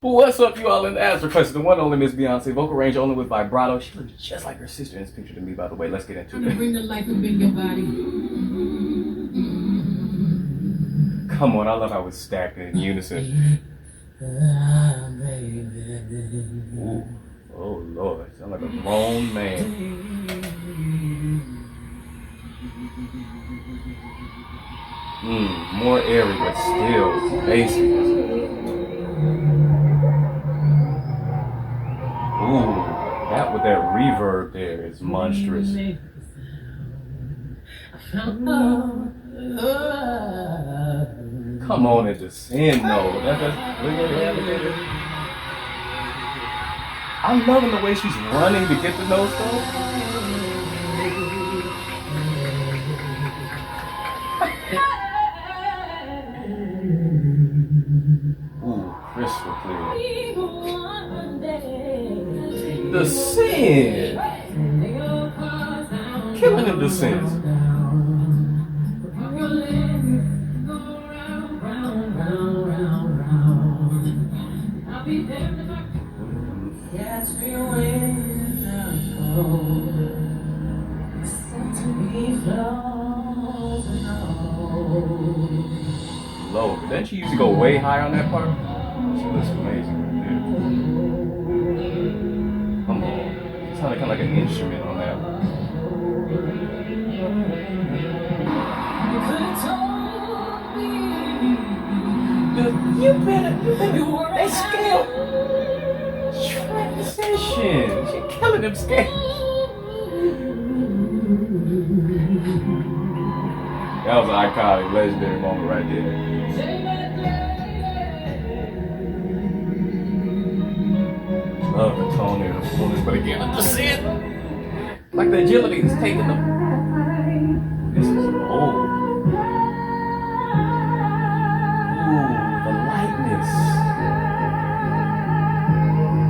What's up, you all in the Astro Question? The one only Miss Beyonce, vocal range only with vibrato. She looks just like her sister in this picture to me, by the way. Let's get into it. Bring the life within your body. Come on, I love how it's stacked in unison. Ooh. Oh Lord, sound like a grown man. More airy, but still basic. Ooh, that with that reverb there is monstrous. Come on and descend though. I'm loving the way she's running to get the nose though. Ooh, crystal clear. The sin. Killing the descents. Low, but then she used to go way high on that part. She looks amazing right there. Come on. It sounded kind of like an instrument on that one. You better, they scale transition. She killing them scales. That was an iconic, legendary moment right there. Love the tone and the fullness, but again, the descent. Like the agility is taking them. This is old. The lightness.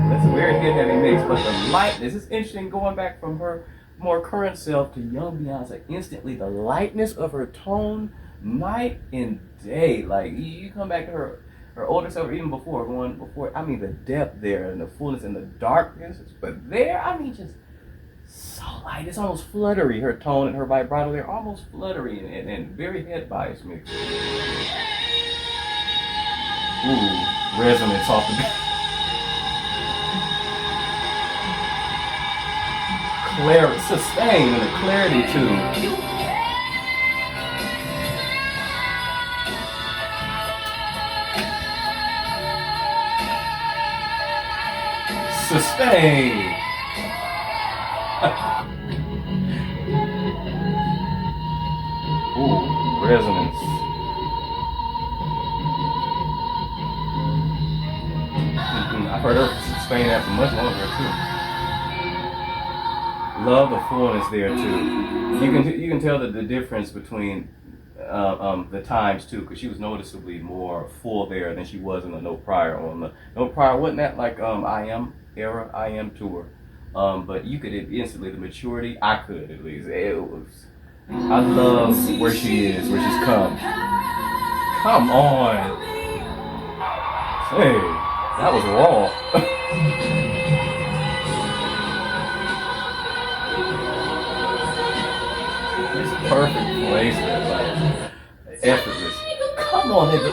That's a very heavy mix, but the lightness is interesting going back from her more current self to young Beyonce. Instantly, the lightness of her tone, night and day. Like you come back to her older self, or even before, I mean, the depth there and the fullness and the darkness. But there, I mean, just so light. It's almost fluttery. Her tone and her vibrato, they're almost fluttery and very head bias mix. Ooh, resonance off the back. Clarity, sustain, and the clarity too. Sustain. Ooh, resonance. I've heard her sustain that for much longer too. Love the fullness there too. You can tell the difference between the times too, because she was noticeably more full there than she was in the No Prior on the No Prior. Wasn't that like I Am era, I Am tour? But you could instantly the maturity. I could at least. It was. I love where she is, where she's come. Come on. Hey, that was raw. Perfect placement, like effortless. Come on, nigga.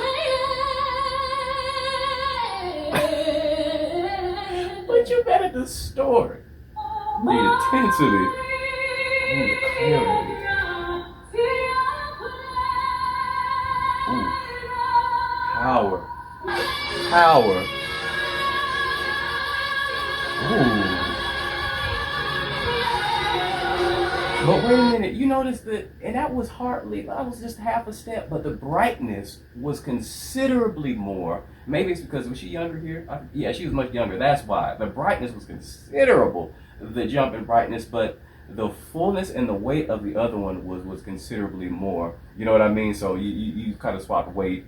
But you better distort the intensity and the clarity. Ooh. Power. Ooh. But wait a minute, you notice that, and that was just half a step, but the brightness was considerably more. Maybe it's because, was she younger here? Yeah, she was much younger, that's why. The brightness was considerable, the jump in brightness, but the fullness and the weight of the other one was considerably more. You know what I mean? So you kind of swapped weight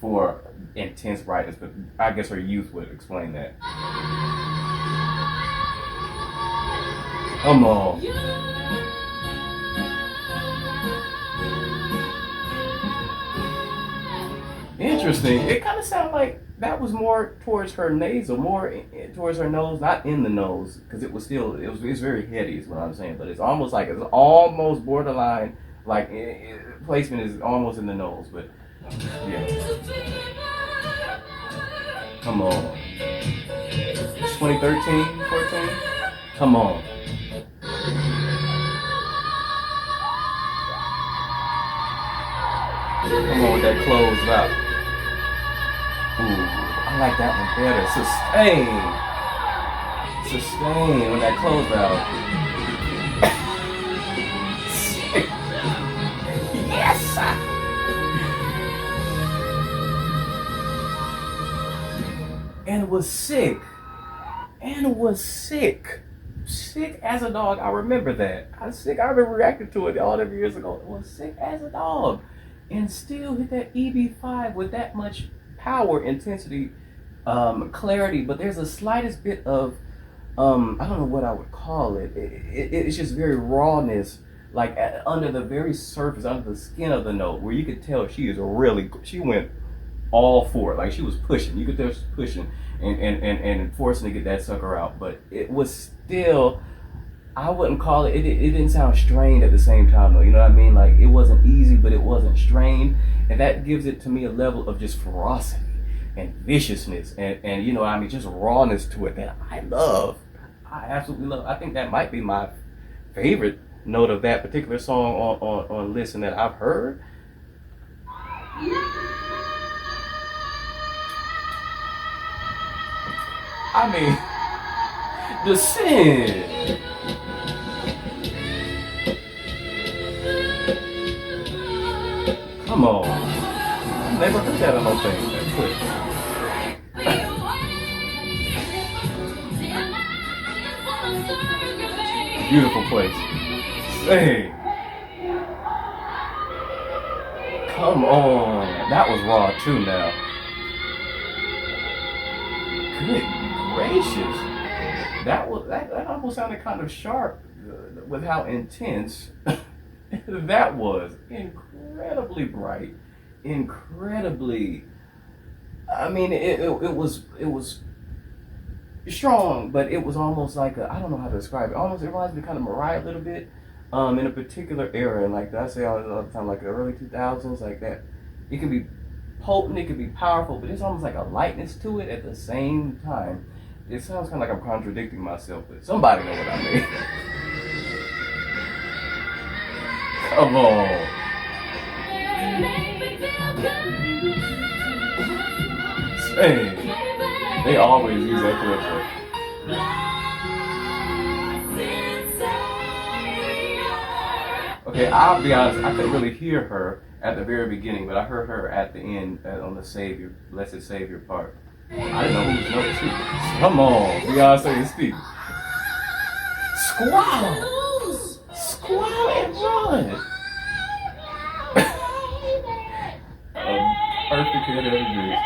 for intense brightness, but I guess her youth would explain that. Come on. Interesting. It kind of sounded like that was more towards her nasal, more towards her nose, not in the nose, because it's very heady, is what I'm saying. But it's almost borderline, like placement is almost in the nose. But yeah, come on. It's 2013, 14. Come on. Come on with that closed out. Ooh, I like that one better. Sustain on that closed out. Yes! And it was sick. Sick as a dog. I remember that. I remember reacting to it all them years ago. It was sick as a dog. And still hit that EB5 with that much power, intensity, clarity. But there's a slightest bit of, I don't know what I would call it. It's just very rawness, like under the very surface, under the skin of the note, where you could tell she went all for it. Like she was pushing. You could tell she was pushing and forcing to get that sucker out. But it was still, I wouldn't call it, it didn't sound strained at the same time though, you know what I mean? Like it wasn't easy, but it wasn't strained. And that gives it to me a level of just ferocity and viciousness and you know what I mean, just rawness to it that I love. I absolutely love. I think that might be my favorite note of that particular song on Listen that I've heard. I mean, the sin. Come on. I've never heard that on no thing that quick. Beautiful place. Hey. Come on. That was raw too now. Good gracious. That almost sounded kind of sharp with how intense that was. Incredibly bright, incredibly. I mean, it was strong, but it was almost like I don't know how to describe it. Almost it reminds me kind of Mariah a little bit, in a particular era, like I say all the time, like the early 2000s, like that. It can be potent, it can be powerful, but it's almost like a lightness to it at the same time. It sounds kind of like I'm contradicting myself, but somebody know what I mean. Come on. Hey, they always use that clip. Okay, I'll be honest, I couldn't really hear her at the very beginning, but I heard her at the end on the Savior, Blessed Savior part. I didn't know who was number two. Come on, Beyonce speak. Squall! Squall and run! Perfect hit every beat.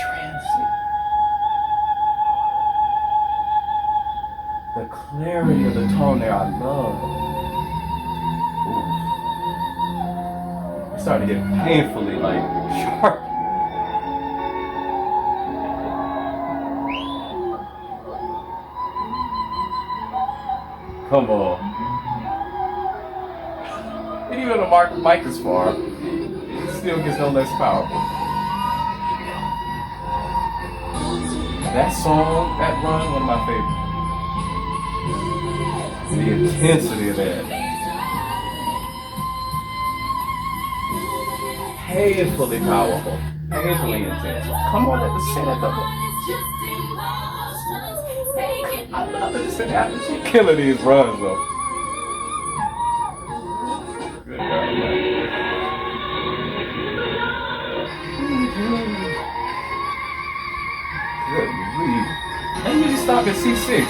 Transit. The clarity of the tone there, I love. Ooh. It started to get painfully like sharp. Come on. And even though the mic is far, it still gets no less powerful. That song, that run, one of my favorites. The intensity of that. Painfully powerful. Painfully intense. Come on, at the center of it. I love it. She's killing these runs though. Good God. Good grief. They usually stop at C6.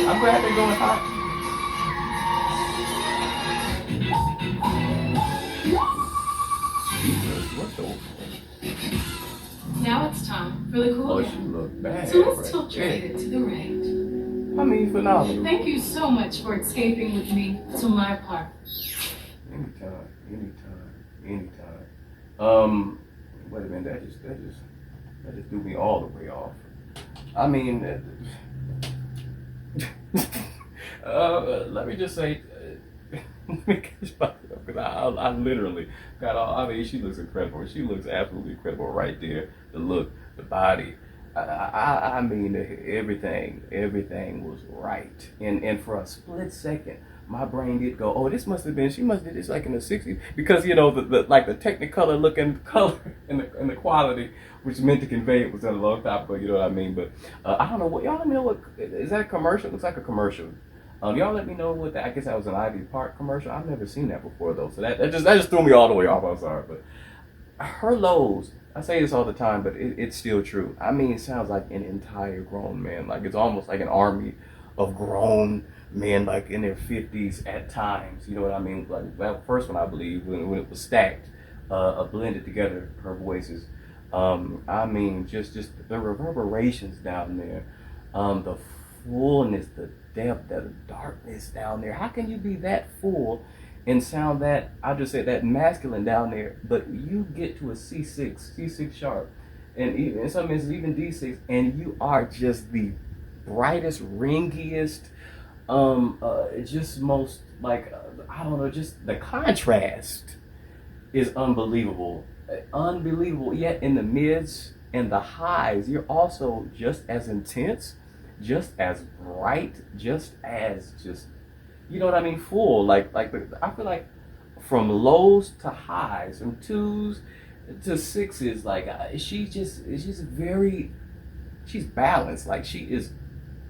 I'm glad they're going high. Jesus, what the? Now it's time for the cool Oh, down. she look bad. So let's tilt your head to the right. I mean, phenomenal. Thank you so much for escaping with me to my apartment. Anytime. Wait a minute, that just threw me all the way off. I mean, let me just say, because I literally got all. I mean, she looks incredible. She looks absolutely incredible right there. The look, the body. I mean, everything was right. And for a split second, my brain did go, oh, this must have been. She must have did this like in the '60s because you know the like the Technicolor looking color and the quality, which meant to convey it was done a long time ago. You know what I mean? But I don't know what y'all let me know. What is that a commercial? It looks like a commercial. Y'all let me know what that. I guess that was an Ivy Park commercial. I've never seen that before though, so that just threw me all the way off. I'm sorry, but her lows. I say this all the time, but it's still true. I mean, it sounds like an entire grown man. Like it's almost like an army of grown men, like in their 50s at times. You know what I mean? Like that first one, I believe, when it was stacked, blended together, her voices. I mean, just the reverberations down there, the fullness, the depth, the darkness down there. How can you be that full and sound that, I'll just say that masculine down there, but you get to a C6 sharp, and even in some instances even D6, and you are just the brightest, ringiest, just most like I don't know, just the contrast is unbelievable, unbelievable. Yet in the mids and the highs, you're also just as intense, just as bright, just you know what I mean, full. I feel like from lows to highs, from twos to sixes, like she's balanced. Like she is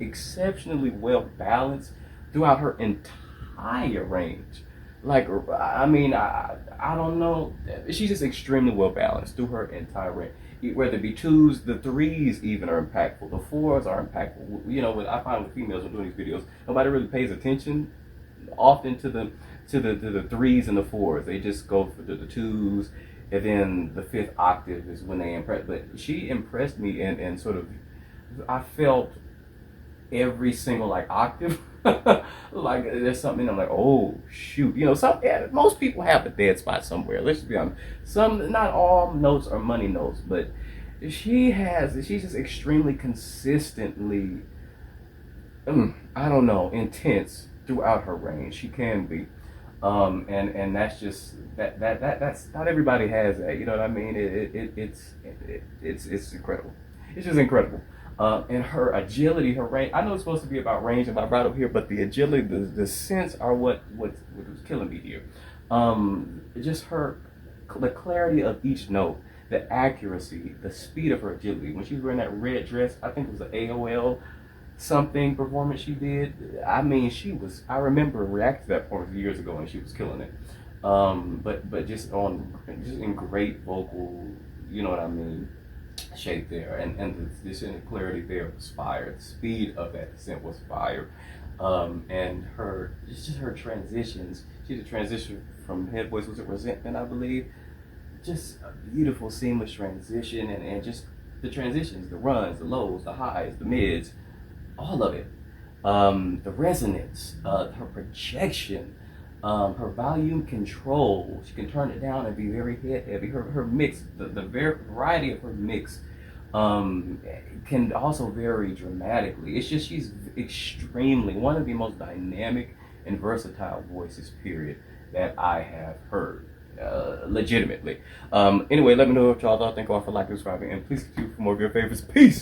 exceptionally well balanced throughout her entire range. Like I mean, I don't know. She's just extremely well balanced through her entire range. Whether it be twos, the threes even are impactful. The fours are impactful. You know, what I find with females when doing these videos, nobody really pays attention often to the threes and the fours. They just go for the twos, and then the fifth octave is when they impress. But she impressed me, and sort of, I felt every single like octave. Like there's something I'm like, oh shoot, you know, most people have a dead spot somewhere. Let's just be honest. Not all notes are money notes, but she's just extremely consistently, I don't know, intense throughout her range. She can be, and that's just that's not everybody has that. You know what I mean? It's incredible. It's just incredible. And her agility, her range. I know it's supposed to be about range and vibrato here, but the agility, the sense are what was killing me here. Just the clarity of each note, the accuracy, the speed of her agility. When she was wearing that red dress, I think it was an AOL something performance she did. I mean, I remember reacting to that performance years ago, and she was killing it. But just in great vocal, you know what I mean, shape there, and the clarity there was fire. The speed of that descent was fire, and her transitions. She's a transition from head voice was it resentment, I believe. Just a beautiful seamless transition, and just the transitions, the runs, the lows, the highs, the mids, all of it. The resonance, her projection, her volume control. She can turn it down and be very head heavy. Her mix, the variety of her mix, can also vary dramatically. It's just she's extremely one of the most dynamic and versatile voices, period, that I have heard. Legitimately. Anyway, let me know what y'all thought. Thank you all for liking, subscribing, and please continue for more of your favorites. Peace.